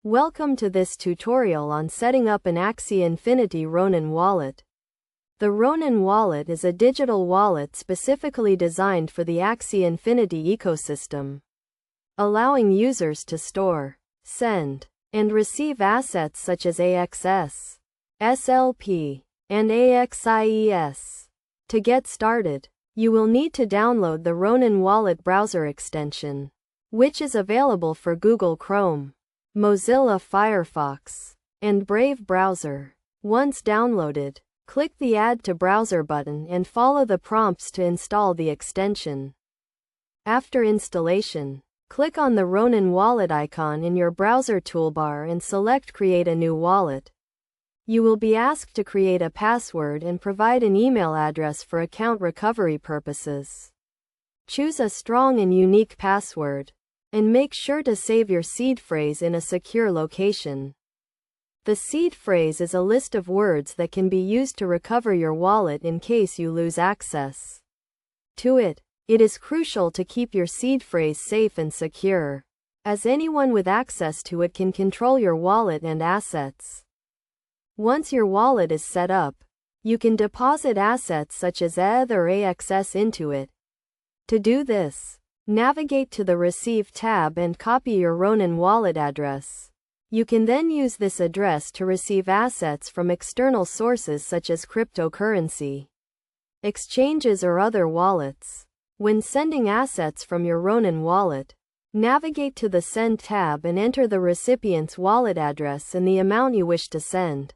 Welcome to this tutorial on setting up an Axie Infinity Ronin wallet. The Ronin wallet is a digital wallet specifically designed for the Axie Infinity ecosystem, allowing users to store, send, and receive assets such as AXS, SLP, and AXIES. To get started, you will need to download the Ronin Wallet browser extension, which is available for Google Chrome, Mozilla Firefox, and Brave browser. Once downloaded, click the Add to Browser button and follow the prompts to install the extension. After installation, click on the Ronin wallet icon in your browser toolbar and select Create a new wallet. You will be asked to create a password and provide an email address for account recovery purposes. Choose a strong and unique password, and make sure to save your seed phrase in a secure location. The seed phrase is a list of words that can be used to recover your wallet in case you lose access to it. It is crucial to keep your seed phrase safe and secure, as anyone with access to it can control your wallet and assets. Once your wallet is set up, you can deposit assets such as ETH or AXS into it. To do this, navigate to the Receive tab and copy your Ronin wallet address. You can then use this address to receive assets from external sources such as cryptocurrency, exchanges, or other wallets. When sending assets from your Ronin wallet, navigate to the Send tab and enter the recipient's wallet address and the amount you wish to send.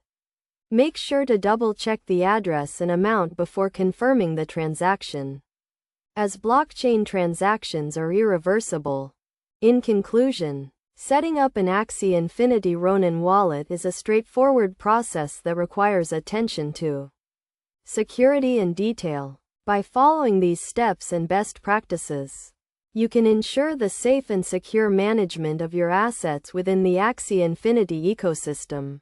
Make sure to double-check the address and amount before confirming the transaction, as blockchain transactions are irreversible. In conclusion, setting up an Axie Infinity Ronin wallet is a straightforward process that requires attention to security and detail. By following these steps and best practices, you can ensure the safe and secure management of your assets within the Axie Infinity ecosystem.